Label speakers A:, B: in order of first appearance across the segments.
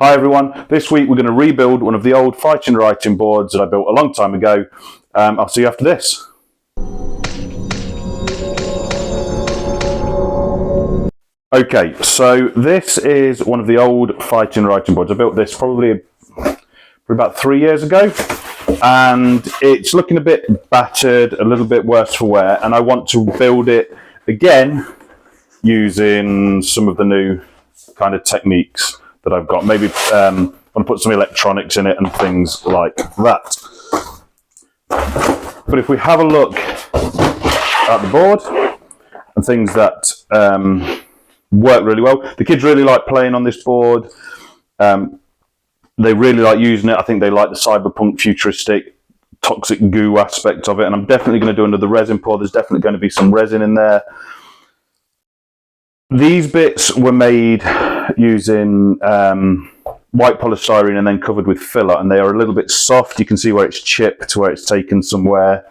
A: Hi everyone, this week we're going to rebuild one of the old Fightin Writin boards that I built a long time ago. I'll see you after this. Okay, so this is one of the old Fightin Writin boards. I built this probably about 3 years ago, and it's looking a bit battered, a little bit worse for wear, and I want to build it again using some of the new kind of techniques that I've got. Maybe I want to put some electronics in it and things like that. But if we have a look at the board and things that work really well, the kids really like playing on this board. They really like using it. I think they like the cyberpunk, futuristic, toxic goo aspect of it. And I'm definitely going to do another resin pour. There's definitely going to be some resin in there. These bits were made using white polystyrene and then covered with filler, and they are a little bit soft. You can see where it's chipped, where it's taken some wear.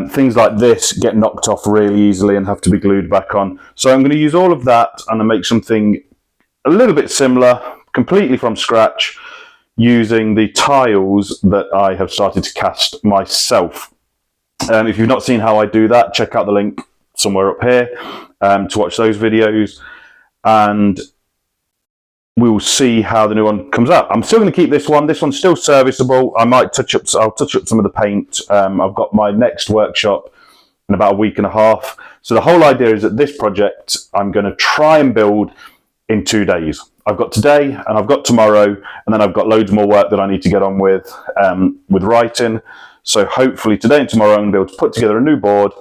A: Things like this get knocked off really easily and have to be glued back on. So I'm going to use all of that and I'll make something a little bit similar, completely from scratch, using the tiles that I have started to cast myself. If you've not seen how I do that, check out the link somewhere up here to watch those videos, and we will see how the new one comes out. I'm still going to keep this one. This one's still serviceable. I might touch up. I'll touch up some of the paint. I've got my next workshop in about a week and a half. So the whole idea is that this project I'm going to try and build in 2 days. I've got today and I've got tomorrow, and then I've got loads more work that I need to get on with writing. So hopefully today and tomorrow I'm going to be able to put together a new board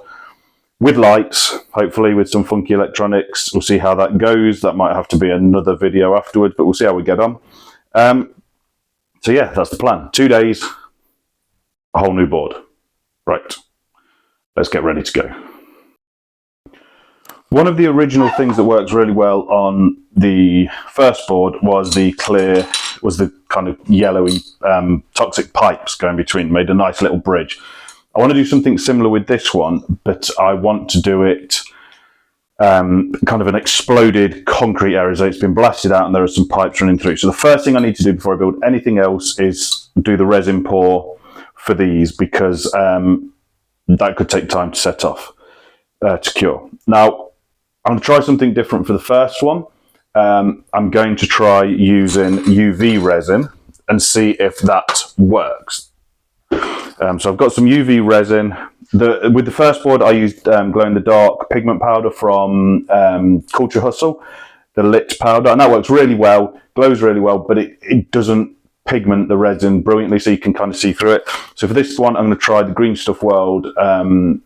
A: with lights, hopefully with some funky electronics. We'll see how that goes. That might have to be another video afterwards, but we'll see how we get on. So yeah, that's the plan. 2 days, a whole new board. Right, let's get ready to go. One of the original things that works really well on the first board was the kind of yellowy toxic pipes going between, made a nice little bridge. I want to do something similar with this one, but I want to do it kind of an exploded concrete area. So it's been blasted out and there are some pipes running through. So the first thing I need to do before I build anything else is do the resin pour for these, because that could take time to set off, to cure. Now, I'm going to try something different for the first one. I'm going to try using UV resin and see if that works. So I've got some UV resin. With the first board, I used glow-in-the-dark pigment powder from Culture Hustle, the lit powder, and that works really well, glows really well, but it doesn't pigment the resin brilliantly, so you can kind of see through it. So for this one, I'm going to try the Green Stuff World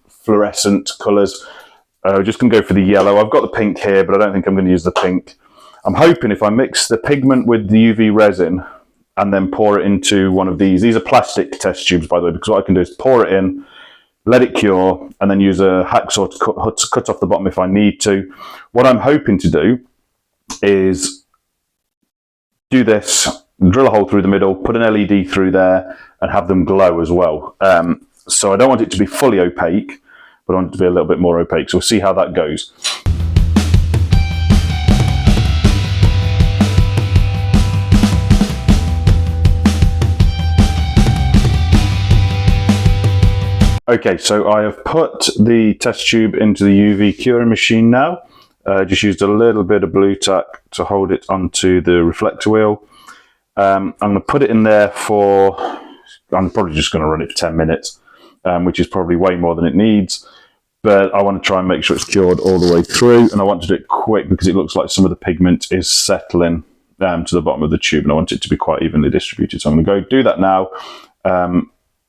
A: fluorescent colours. Just going to go for the yellow. I've got the pink here, but I don't think I'm going to use the pink. I'm hoping if I mix the pigment with the UV resin and then pour it into one of these. These are plastic test tubes, by the way, because what I can do is pour it in, let it cure, and then use a hacksaw to cut off the bottom if I need to. What I'm hoping to do is do this, drill a hole through the middle, put an LED through there, and have them glow as well. So I don't want it to be fully opaque, but I want it to be a little bit more opaque. So we'll see how that goes. Okay, so I have put the test tube into the UV curing machine now. Just used a little bit of blue tack to hold it onto the reflector wheel. I'm going to put it in there for, I'm probably just going to run it for 10 minutes, which is probably way more than it needs. But I want to try and make sure it's cured all the way through, and I want to do it quick because it looks like some of the pigment is settling to the bottom of the tube, and I want it to be quite evenly distributed. So I'm going to go do that now.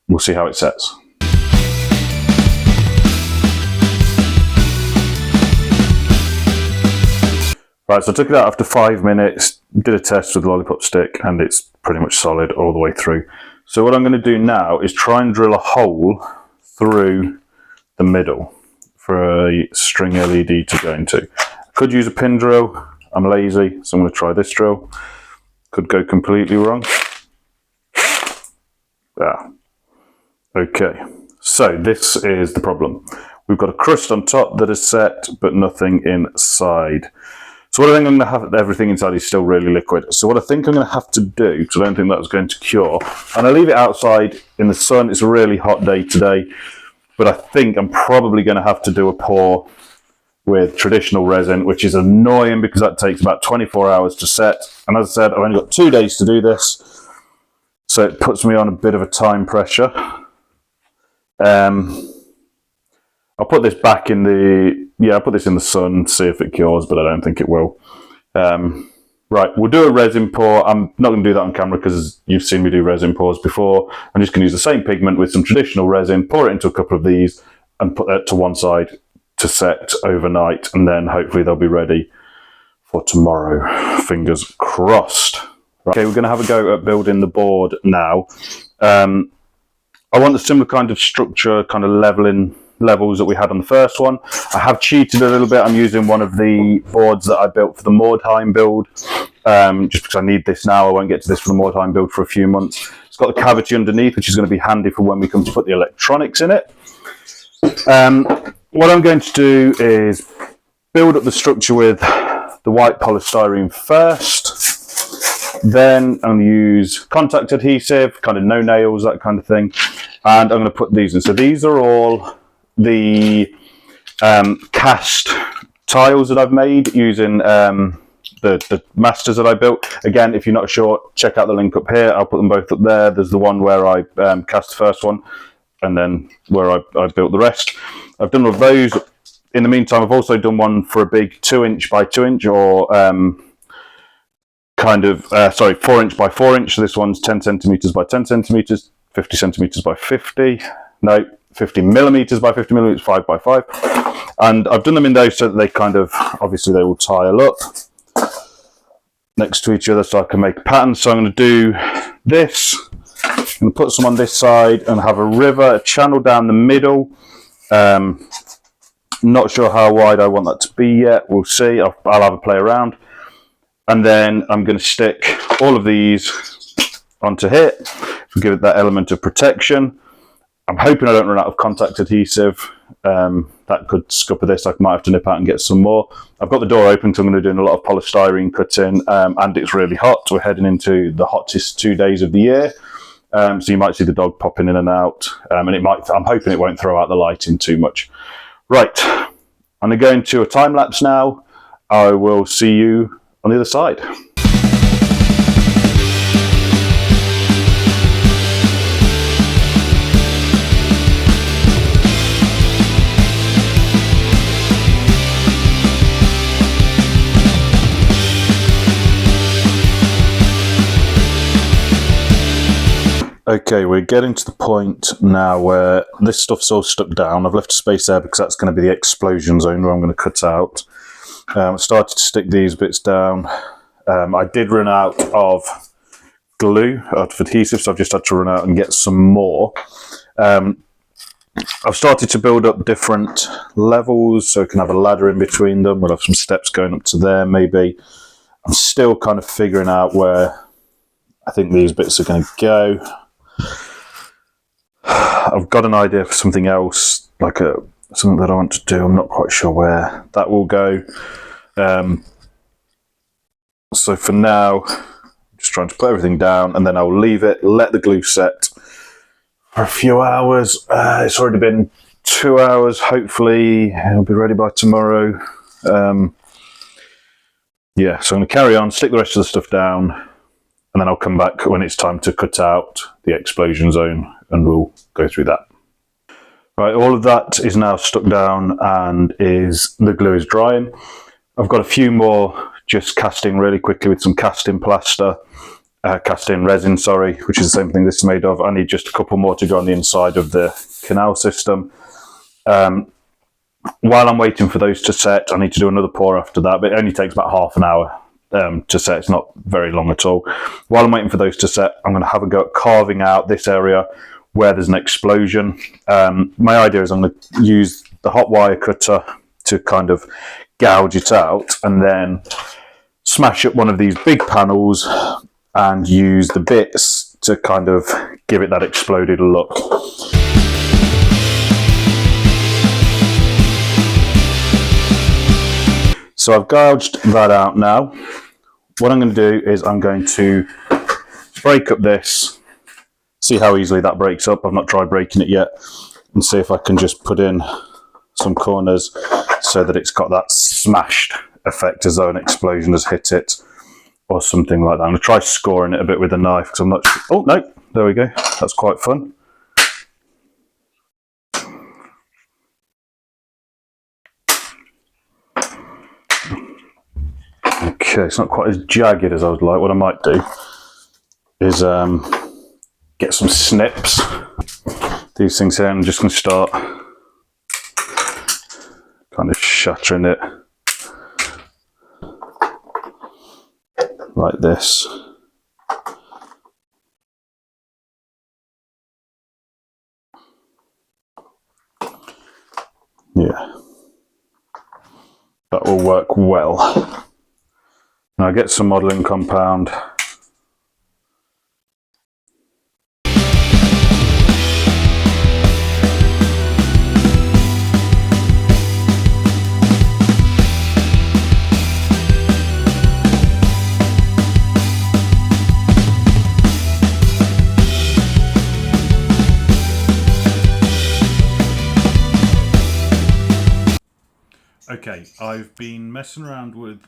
A: We'll see how it sets. Right, so I took it out after 5 minutes, did a test with the lollipop stick, and it's pretty much solid all the way through. So what I'm going to do now is try and drill a hole through the middle for a string LED to go into. I could use a pin drill. I'm lazy, so I'm going to try this drill. Could go completely wrong. Yeah. Okay, so this is the problem. We've got a crust on top that is set, but nothing inside. So what I think I'm going to have, everything inside is still really liquid. So what I think I'm going to have to do, because I don't think that's going to cure, and I leave it outside in the sun. It's a really hot day today, but I think I'm probably going to have to do a pour with traditional resin, which is annoying because that takes about 24 hours to set. And as I said, I've only got 2 days to do this, so it puts me on a bit of a time pressure. I'll put this back in the, I'll put this in the sun, see if it cures, but I don't think it will. Right, we'll do a resin pour. I'm not going to do that on camera because you've seen me do resin pours before. I'm just going to use the same pigment with some traditional resin, pour it into a couple of these and put that to one side to set overnight, and then hopefully they'll be ready for tomorrow. Fingers crossed. Right. Okay, we're going to have a go at building the board now. I want a similar kind of structure, kind of levels that we had on the first one. I have cheated a little bit. I'm using one of the boards that I built for the Mordheim build, just because I need this now. I won't get to this for the Mordheim build for a few months. It's got the cavity underneath, which is going to be handy for when we come to put the electronics in it. What I'm going to do is build up the structure with the white polystyrene first. Then I'm going to use contact adhesive, kind of no nails, that kind of thing. And I'm going to put these in. So these are all the cast tiles that I've made using the masters that I built. Again, if you're not sure, check out the link up here. I'll put them both up there. There's the one where I cast the first one, and then where I built the rest. I've done all of those. In the meantime, I've also done one for a big 2" by 2" or 4" by 4". So this one's 10 centimeters by 10 centimeters, 50 centimeters by 50. No, 50 millimeters by 50 millimeters, 5 by 5. And I've done them in those so that they kind of, obviously they will tile up next to each other so I can make a pattern. So I'm going to do this. I'm going to put some on this side and have a river, a channel down the middle. Not sure how wide I want that to be yet. We'll see. I'll have a play around. And then I'm going to stick all of these onto here to give it that element of protection. I'm hoping I don't run out of contact adhesive. That could scupper this. I might have to nip out and get some more. I've got the door open, so I'm going to be doing a lot of polystyrene cutting, and it's really hot. We're heading into the hottest 2 days of the year. So you might see the dog popping in and out, and I'm hoping it won't throw out the lighting too much. Right, I'm going to go into a time lapse now. I will see you on the other side. Okay, we're getting to the point now where this stuff's all stuck down. I've left a space there because that's going to be the explosion zone where I'm going to cut out. I started to stick these bits down. I did run out of glue, out of adhesive, so I've just had to run out and get some more. I've started to build up different levels, so I can have a ladder in between them. We'll have some steps going up to there, maybe. I'm still kind of figuring out where I think these bits are going to go. I've got an idea for something else, like something that I want to do. I'm not quite sure where that will go. So for now, I'm just trying to put everything down, and then I'll leave it, let the glue set for a few hours. It's already been 2 hours. Hopefully it'll be ready by tomorrow. Yeah, so I'm going to carry on, stick the rest of the stuff down, and then I'll come back when it's time to cut out the explosion zone, and we'll go through that. Right, all of that is now stuck down, and the glue is drying. I've got a few more just casting really quickly with some casting plaster, casting resin, sorry, which is the same thing this is made of. I need just a couple more to go on the inside of the canal system. While I'm waiting for those to set, I need to do another pour after that, but it only takes about half an hour to set. It's not very long at all. While I'm waiting for those to set, I'm going to have a go at carving out this area where there's an explosion. My idea is I'm going to use the hot wire cutter to kind of gouge it out, and then smash up one of these big panels and use the bits to kind of give it that exploded look. So I've gouged that out now. What I'm going to do is I'm going to break up this, see how easily that breaks up. I've not tried breaking it yet, and see if I can just put in some corners so that it's got that smashed effect as though an explosion has hit it or something like that. I'm going to try scoring it a bit with a knife because I'm not sure. Oh no, there we go. That's quite fun. Okay, it's not quite as jagged as I would like. What I might do is get some snips, these things here, and I'm just going to start kind of shattering it like this. Yeah, that will work well. Now get some modelling compound. Okay, I've been messing around with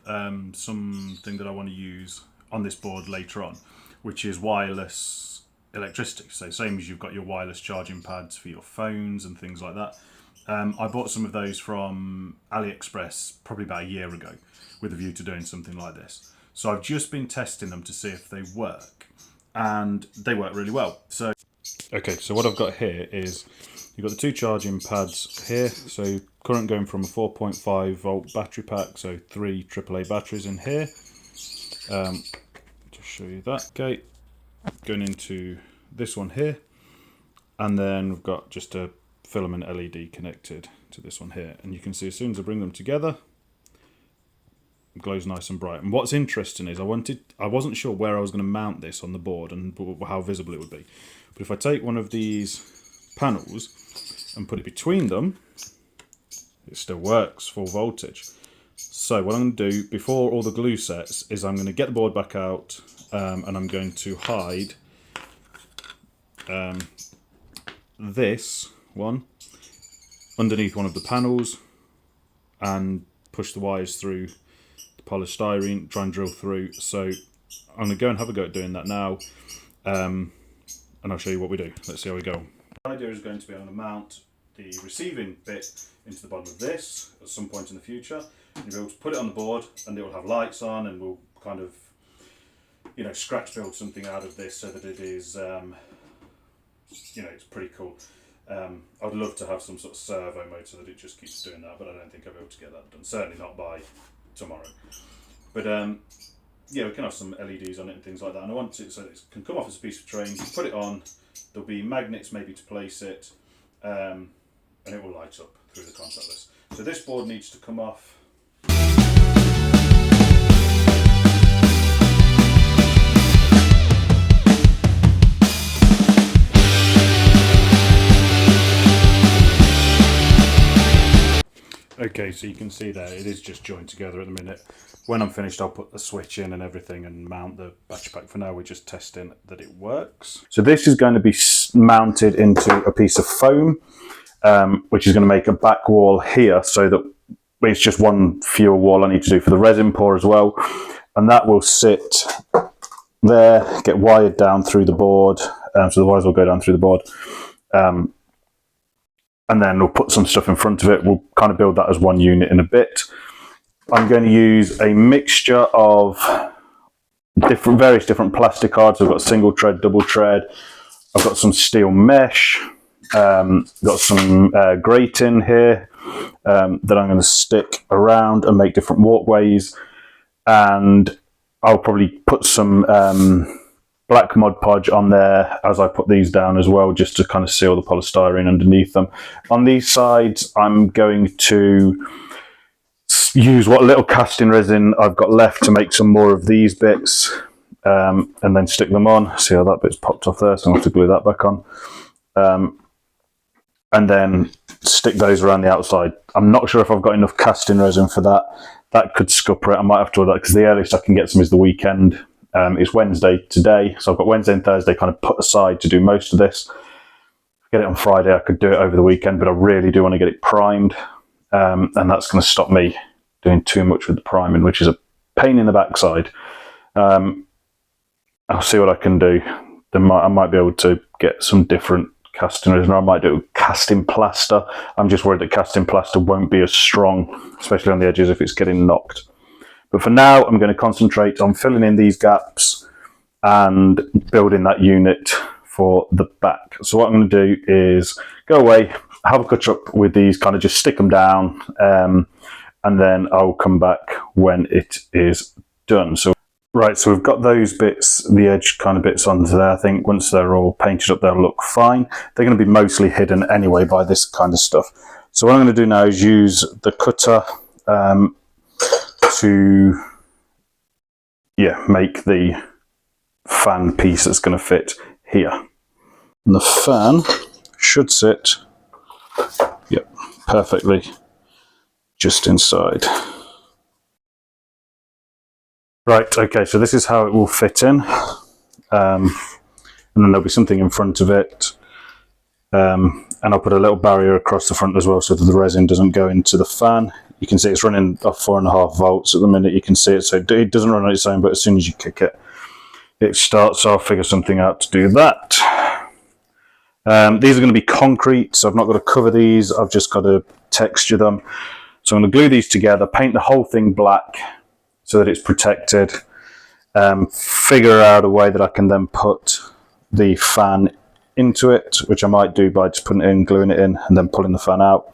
A: something that I want to use on this board later on, which is wireless electricity. So same as you've got your wireless charging pads for your phones and things like that. I bought some of those from AliExpress probably about a year ago with a view to doing something like this. So I've just been testing them to see if they work, and they work really well. So okay, so what I've got here is you've got the two charging pads here. So current going from a 4.5 volt battery pack, so 3 AAA batteries in here. Just show you that. Okay, going into this one here, and then we've got just a filament LED connected to this one here. And you can see as soon as I bring them together, it glows nice and bright. And what's interesting is I wasn't sure where I was going to mount this on the board and how visible it would be. But if I take one of these panels and put it between them, it still works full voltage. So what I'm going to do before all the glue sets is I'm going to get the board back out, and I'm going to hide this one underneath one of the panels and push the wires through the polystyrene, try and drill through. So I'm going to go and have a go at doing that now, and I'll show you what we do. Let's see how we go. The idea is going to be I'm going to mount the receiving bit into the bottom of this at some point in the future. You'll be able to put it on the board and it will have lights on, and we'll kind of, you know, scratch build something out of this so that it is, you know, it's pretty cool. I'd love to have some sort of servo mode so that it just keeps doing that, but I don't think I'll be able to get that done. Certainly not by tomorrow. But yeah, we can have some LEDs on it and things like that. And I want it so that it can come off as a piece of terrain, put it on, there'll be magnets maybe to place it, and it will light up through the contactless. So this board needs to come off. Okay, so you can see there, it is just joined together at the minute. When I'm finished, I'll put the switch in and everything and mount the battery pack. For now, we're just testing that it works. So this is going to be mounted into a piece of foam, which is going to make a back wall here, so that it's just one fewer wall I need to do for the resin pour as well. And that will sit there, get wired down through the board, so the wires will go down through the board. And then we'll put some stuff in front of it. We'll kind of build that as one unit in a bit. I'm going to use a mixture of various different plastic cards. I've got single tread, double tread. I've got some steel mesh. Got some grating here that I'm going to stick around and make different walkways. And I'll probably put some black Mod Podge on there as I put these down as well, just to kind of seal the polystyrene underneath them. On these sides, I'm going to use what little casting resin I've got left to make some more of these bits, and then stick them on. See how that bit's popped off there, so I'll have to glue that back on. And then stick those around the outside. I'm not sure if I've got enough casting resin for that. that could scupper it. I might have to order that because the earliest I can get some is the weekend. It's Wednesday today, so I've got Wednesday and Thursday kind of put aside to do most of this. Get it on Friday, I could do it over the weekend, but I really do want to get it primed, and that's going to stop me doing too much with the priming, which is a pain in the backside. I'll see what I can do. I might be able to get some different casting resin, or I might do casting plaster. I'm just worried that casting plaster won't be as strong, especially on the edges if it's getting knocked. But for now, I'm going to concentrate on filling in these gaps and building that unit for the back. So what I'm going to do is go away, have a cut up with these, kind of just stick them down, and then I'll come back when it is done. So right, so we've got those bits, the edge kind of bits onto there. I think once they're all painted up, they'll look fine. They're going to be mostly hidden anyway by this kind of stuff. So what I'm going to do now is use the cutter to make the fan piece that's going to fit here. And the fan should sit perfectly just inside. Right, okay, so this is how it will fit in, and then there'll be something in front of it, and I'll put a little barrier across the front as well so that the resin doesn't go into the fan. You can see it's running off 4.5 volts at the minute. You can see it, so it doesn't run on its own, but as soon as you kick it, it starts. So I'll figure something out to do that. These are going to be concrete, so I've not got to cover these, I've just got to texture them. So I'm going to glue these together, paint the whole thing black so that it's protected, figure out a way that I can then put the fan into it, which I might do by just putting it in, gluing it in, and then pulling the fan out.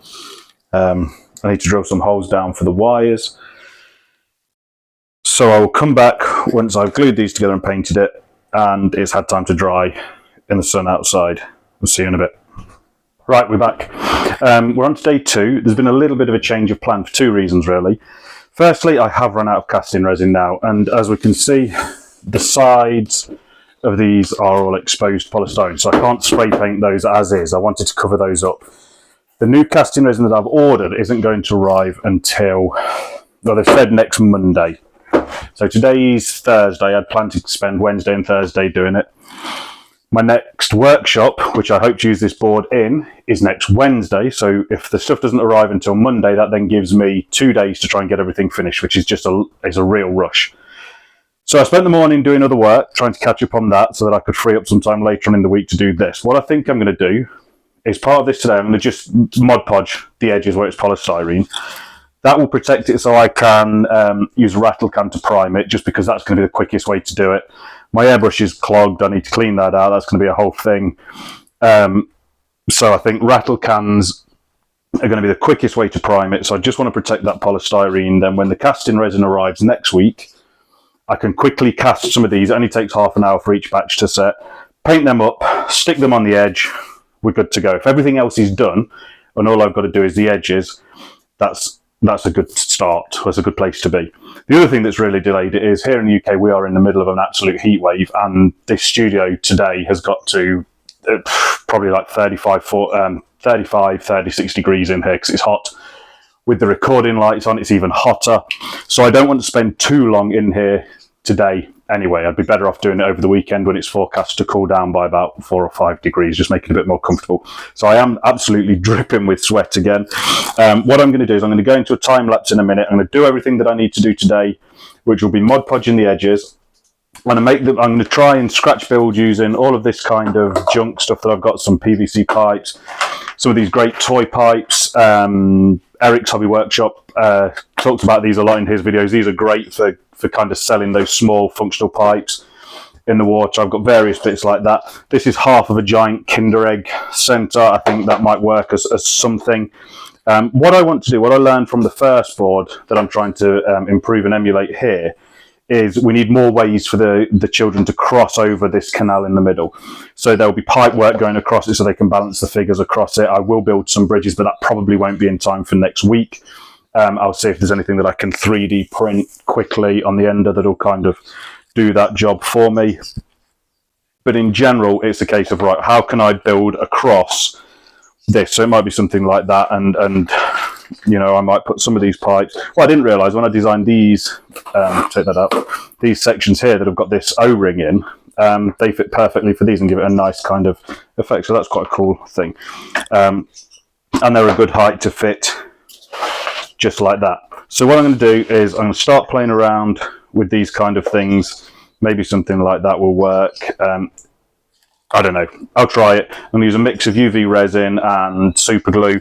A: I need to drill some holes down for the wires. So I will come back once I've glued these together and painted it, and it's had time to dry in the sun outside. We'll see you in a bit. Right, we're back. We're on to day 2. There's been a little bit of a change of plan for 2 reasons, really. Firstly, I have run out of casting resin now, and as we can see, the sides of these are all exposed polystyrene, so I can't spray paint those as is. I wanted to cover those up. The new casting resin that I've ordered isn't going to arrive until, well, they've said next Monday. So today's Thursday. I'd planned to spend Wednesday and Thursday doing it. My next workshop, which I hope to use this board in, is next Wednesday. So if the stuff doesn't arrive until Monday, that then gives me 2 days to try and get everything finished, which is just a real rush. So I spent the morning doing other work, trying to catch up on that so that I could free up some time later on in the week to do this. What I think I'm going to do is part of this today, I'm going to just Mod Podge the edges where it's polystyrene. That will protect it so I can use a rattle can to prime it, just because that's going to be the quickest way to do it. My airbrush is clogged, I need to clean that out, that's going to be a whole thing. So I think rattle cans are going to be the quickest way to prime it, so I just want to protect that polystyrene. Then when the casting resin arrives next week, I can quickly cast some of these. It only takes half an hour for each batch to set. Paint them up, stick them on the edge, we're good to go. If everything else is done, and all I've got to do is the edges, that's a good start. That's a good place to be. The other thing that's really delayed it is here in the UK, we are in the middle of an absolute heat wave, and this studio today has got to probably like 36 degrees in here because it's hot. With the recording lights on, it's even hotter. So I don't want to spend too long in here today anyway. I'd be better off doing it over the weekend when it's forecast to cool down by about 4 or 5 degrees, just making it a bit more comfortable. So I am absolutely dripping with sweat again. What I'm going to do is I'm going to go into a time lapse in a minute. I'm going to do everything that I need to do today, which will be Mod Podging the edges. I'm going to try and scratch build using all of this kind of junk stuff that I've got, some PVC pipes, some of these great toy pipes. Eric's Hobby Workshop talks about these a lot in his videos. These are great for kind of selling those small functional pipes in the water. I've got various bits like that. This is half of a giant Kinder Egg center. I think that might work as something. What I want to do, what I learned from the first board that I'm trying to improve and emulate here, is we need more ways for the children to cross over this canal in the middle. So there'll be pipe work going across it so they can balance the figures across it. I will build some bridges, but that probably won't be in time for next week. I'll see if there's anything that I can 3D print quickly on the ender that'll kind of do that job for me. But in general, it's a case of, right, how can I build across this? So it might be something like that, and You know, I might put some of these pipes. Well, I didn't realise when I designed these, take that out, these sections here that have got this O-ring in, they fit perfectly for these and give it a nice kind of effect. So that's quite a cool thing. And they're a good height to fit just like that. So what I'm going to do is I'm going to start playing around with these kind of things. Maybe something like that will work. I don't know. I'll try it. I'm going to use a mix of UV resin and super glue.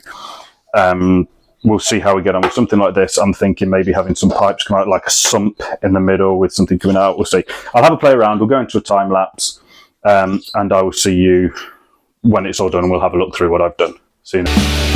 A: We'll see how we get on with something like this. I'm thinking maybe having some pipes come out like a sump in the middle with something coming out. We'll see. I'll have a play around. We'll go into a time lapse, and I will see you when it's all done, and we'll have a look through what I've done. See you next.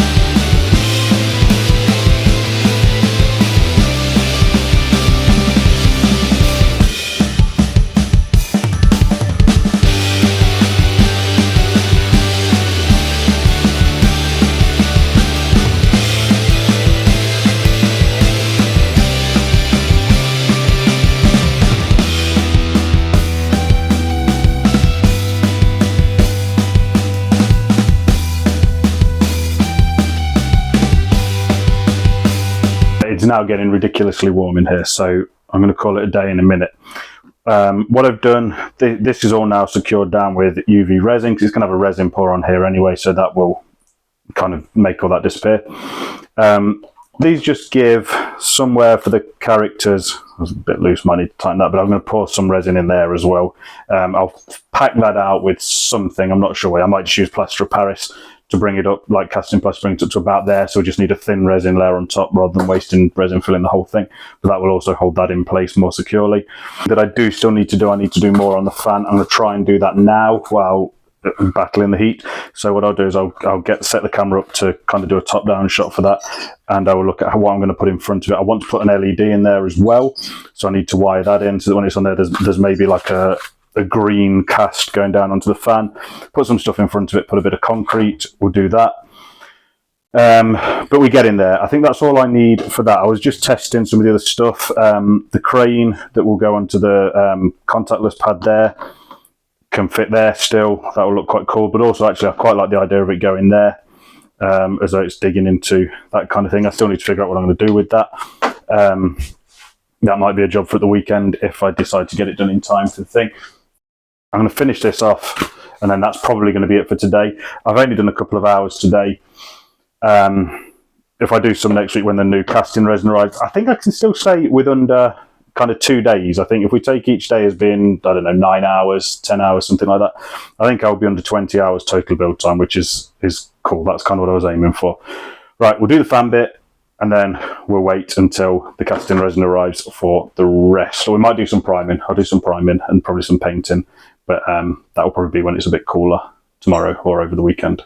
A: It's now getting ridiculously warm in here, so I'm going to call it a day in a minute. What I've done, this is all now secured down with UV resin, because it's going to have a resin pour on here anyway, so that will kind of make all that disappear. These just give somewhere for the characters. I was a bit loose, might need to tighten that, but I'm going to pour some resin in there as well. I'll pack that out with something, I'm not sure. I might just use plaster of Paris to bring it up, like casting plaster, bring it up to about there. So we just need a thin resin layer on top rather than wasting resin filling the whole thing. But that will also hold that in place more securely. That I do still need to do, I need to do more on the fan. I'm going to try and do that now while battling the heat. So what I'll do is I'll set the camera up to kind of do a top-down shot for that, and I will look at what I'm going to put in front of it. I want to put an LED in there as well, so I need to wire that in so that when it's on there, there's maybe like a green cast going down onto the fan. Put some stuff in front of it, put a bit of concrete, we'll do that. But we get in there. I think that's all I need for that. I was just testing some of the other stuff. The crane that will go onto the contactless pad there can fit there still. That will look quite cool, but also actually I quite like the idea of it going there, as though it's digging into that kind of thing. I still need to figure out what I'm going to do with that. That might be a job for the weekend if I decide to get it done in time for the thing. I'm going to finish this off, and then that's probably going to be it for today. I've only done a couple of hours today. If I do some next week when the new casting resin arrives, I think I can still say with under kind of 2 days. I think if we take each day as being, I don't know, 9 hours, 10 hours, something like that, I think I'll be under 20 hours total build time, which is cool. That's kind of what I was aiming for. Right, we'll do the fan bit, and then we'll wait until the casting resin arrives for the rest. So we might do some priming. I'll do some priming and probably some painting, but that will probably be when it's a bit cooler, tomorrow or over the weekend.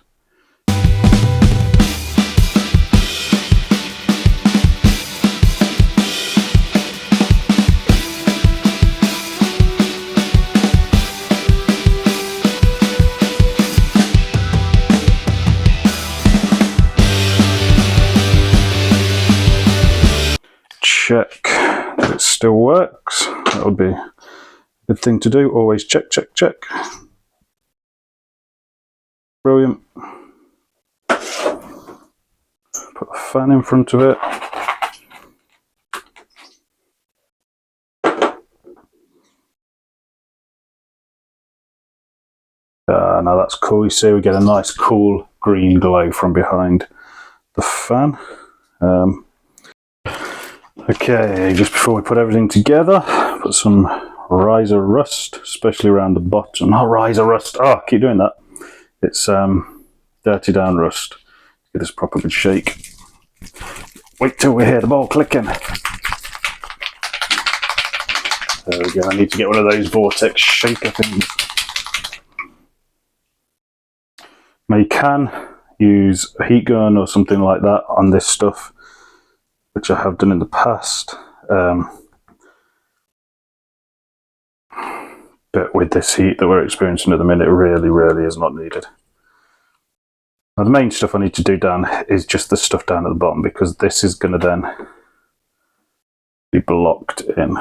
A: Check that it still works. That would be a good thing to do. Always check, check, check. Brilliant. Put a fan in front of it. Now that's cool. You see we get a nice cool green glow from behind the fan. Okay, just before we put everything together, put some riser rust, especially around the bottom. Not riser rust. Oh, I keep doing that. It's dirty down rust. Give this a proper good shake. Wait till we hear the ball clicking. There we go. I need to get one of those vortex shaker things. Now you can use a heat gun or something like that on this stuff, which I have done in the past. But with this heat that we're experiencing at the minute, really is not needed. Now the main stuff I need to do down is just the stuff down at the bottom, because this is going to then be blocked in.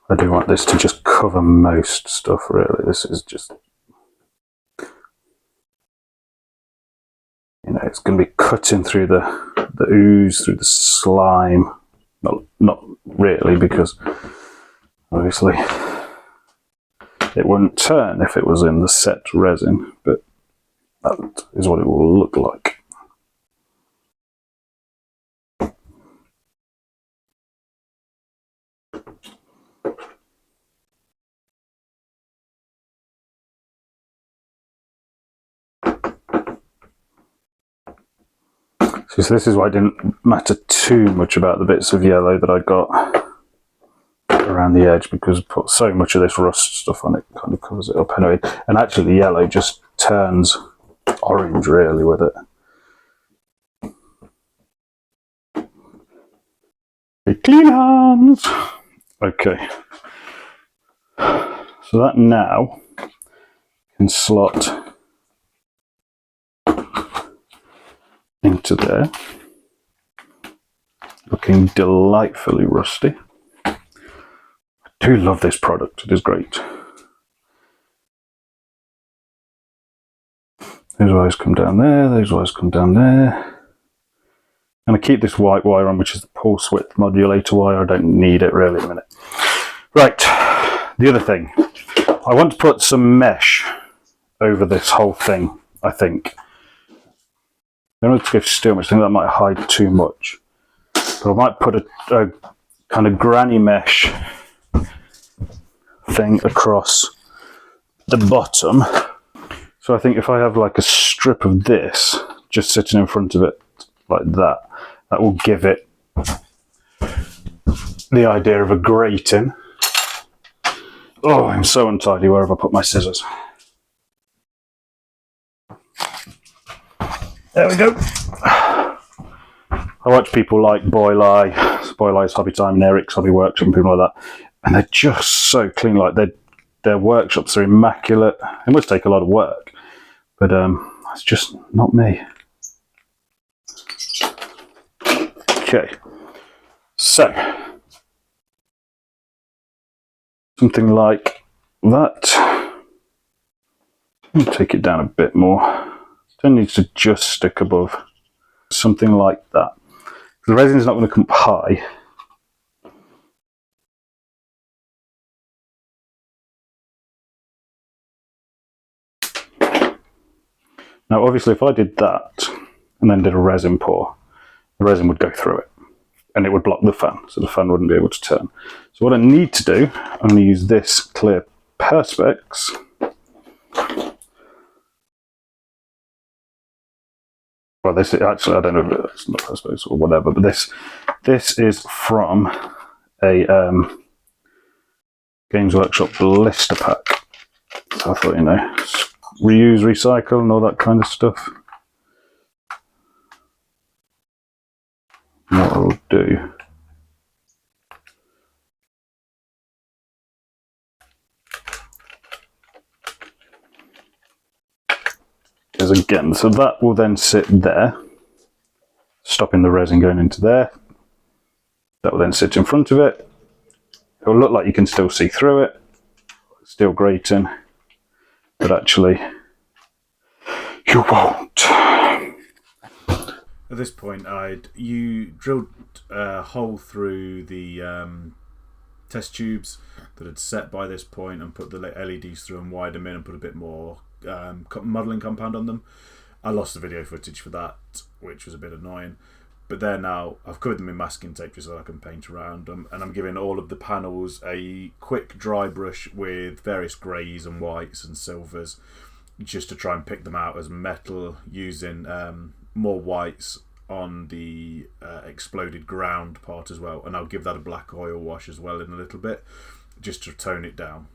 A: I do want this to just cover most stuff, really. This is just, you know, it's going to be cutting through the ooze, through the slime. Not really, because obviously it wouldn't turn if it was in the set resin, but that is what it will look like. So this is why it didn't matter too much about the bits of yellow that I got around the edge, because I put so much of this rust stuff on it, kind of covers it up anyway. And actually the yellow just turns orange really with it. Clean hands! Okay. So that now can slot into there, looking delightfully rusty. I do love this product, it is great. Those wires come down there, those wires come down there. And I keep this white wire on, which is the pulse width modulator wire. I don't need it really in a minute. Right, the other thing. I want to put some mesh over this whole thing, I think. I don't want to go too much, I think that might hide too much. But I might put a kind of granny mesh thing across the bottom. So I think if I have like a strip of this just sitting in front of it like that, that will give it the idea of a grating. Oh, I'm so untidy. Where have I put my scissors? There we go. I watch people like Boylai's Hobby Time and Eric's Hobby Workshop and people like that, and they're just so clean. Like their workshops are immaculate. It must take a lot of work, but that's just not me. Okay, so something like that. Take it down a bit more. It needs to just stick above. Something like that. The resin is not going to come up high. Now obviously if I did that and then did a resin pour, the resin would go through it and it would block the fan, so the fan wouldn't be able to turn. So what I need to do, I'm going to use this clear Perspex. Well, this is, actually, I don't know if it's not Perspex or whatever, but this is from a Games Workshop blister pack. So I thought, you know, reuse, recycle and all that kind of stuff. And what I'll do is again, so that will then sit there, stopping the resin going into there. That will then sit in front of it. It will look like you can still see through it, still grating, but actually you won't.
B: At this point, you drilled a hole through the test tubes that had set by this point and put the LEDs through and wired them in and put a bit more modelling compound on them. I lost the video footage for that, which was a bit annoying. But there now, I've covered them in masking tape just so I can paint around them, and I'm giving all of the panels a quick dry brush with various greys and whites and silvers, just to try and pick them out as metal, using more whites on the exploded ground part as well, and I'll give that a black oil wash as well in a little bit, just to tone it down.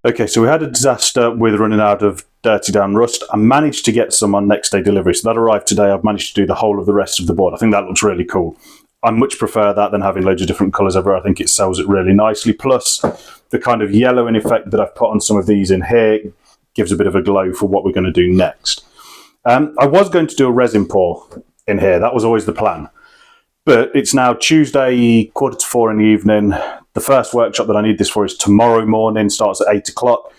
A: Okay, so we had a disaster with running out of dirty down rust. I managed to get some on next day delivery, so that arrived today. I've managed to do the whole of the rest of the board. I think that looks really cool. I much prefer that than having loads of different colours everywhere. I think it sells it really nicely. Plus, the kind of yellowing effect that I've put on some of these in here gives a bit of a glow for what we're going to do next. I was going to do a resin pour in here. That was always the plan. But it's now Tuesday, 3:45 in the evening. The first workshop that I need this for is tomorrow morning, starts at 8 o'clock.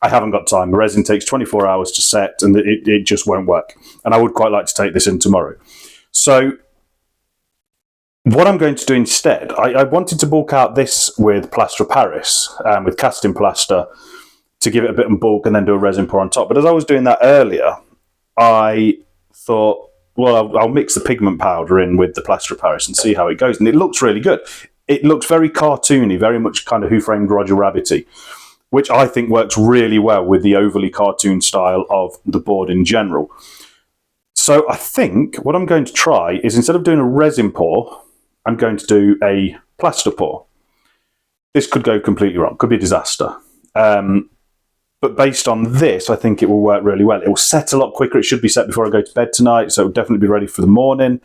A: I haven't got time. The resin takes 24 hours to set, and it just won't work. And I would quite like to take this in tomorrow. So what I'm going to do instead, I wanted to bulk out this with plaster of Paris, with casting plaster, to give it a bit of bulk and then do a resin pour on top. But as I was doing that earlier, I thought, well, I'll mix the pigment powder in with the plaster of Paris and see how it goes. And it looks really good. It looks very cartoony, very much kind of Who Framed Roger Rabbit-y, which I think works really well with the overly cartoon style of the board in general. So I think what I'm going to try is, instead of doing a resin pour, I'm going to do a plaster pour. This could go completely wrong, could be a disaster. But based on this, I think it will work really well. It will set a lot quicker. It should be set before I go to bed tonight, so it'll definitely be ready for the morning.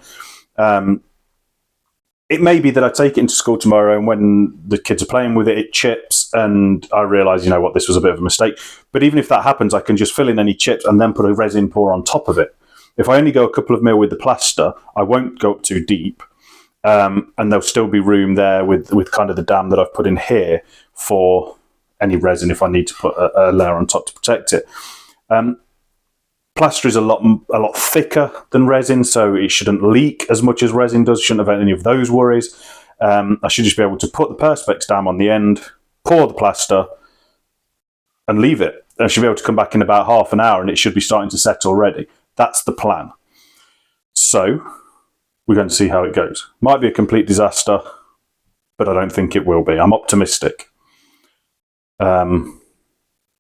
A: It may be that I take it into school tomorrow, and when the kids are playing with it, it chips, and I realise, you know what, this was a bit of a mistake. But even if that happens, I can just fill in any chips and then put a resin pour on top of it. If I only go a couple of mil with the plaster, I won't go up too deep, and there'll still be room there with kind of the dam that I've put in here for any resin if I need to put a layer on top to protect it. Plaster is a lot thicker than resin, so it shouldn't leak as much as resin does. Shouldn't have any of those worries. I should just be able to put the Perspex dam on the end, pour the plaster, and leave it. I should be able to come back in about half an hour, and it should be starting to set already. That's the plan. So we're going to see how it goes. Might be a complete disaster, but I don't think it will be. I'm optimistic.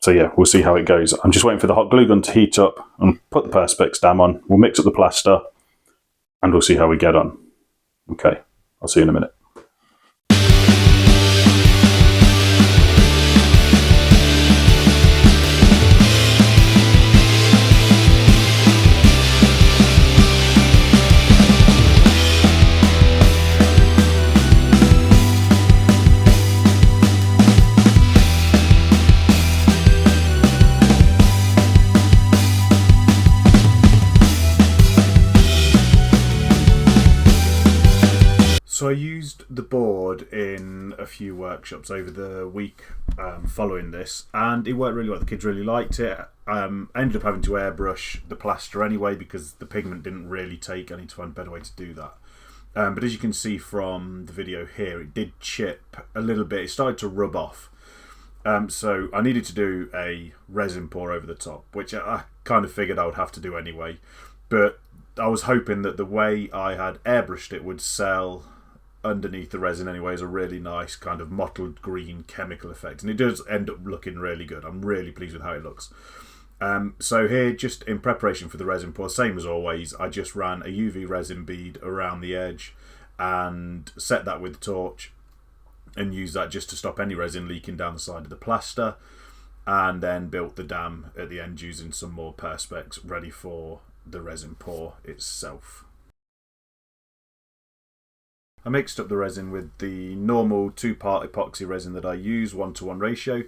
A: So yeah, we'll see how it goes. I'm just waiting for the hot glue gun to heat up and put the Perspex dam on. We'll mix up the plaster and we'll see how we get on. Okay, I'll see you in a minute.
B: So I used the board in a few workshops over the week following this, and it worked really well. The kids really liked it. I ended up having to airbrush the plaster anyway because the pigment didn't really take. I need to find a better way to do that. But as you can see from the video here, it did chip a little bit. It started to rub off. So I needed to do a resin pour over the top, which I kind of figured I would have to do anyway. But I was hoping that the way I had airbrushed it would sell underneath the resin anyway as a really nice kind of mottled green chemical effect, and it does end up looking really good. I'm really pleased with how it looks. So here, just in preparation for the resin pour, same as always, I just ran a UV resin bead around the edge and set that with the torch and used that just to stop any resin leaking down the side of the plaster, and then built the dam at the end using some more Perspex ready for the resin pour itself. I mixed up the resin with the normal 2-part epoxy resin that I use, 1:1 ratio.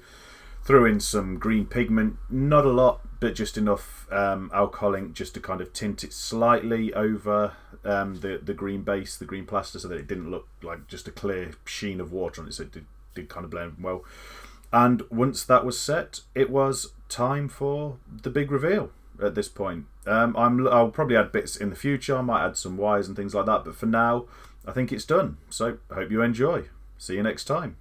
B: Threw in some green pigment, not a lot, but just enough alcohol ink just to kind of tint it slightly over the green base, the green plaster, so that it didn't look like just a clear sheen of water on it, so it did kind of blend well. And once that was set, it was time for the big reveal at this point. I'll probably add bits in the future. I might add some wires and things like that, but for now, I think it's done. So I hope you enjoy. See you next time.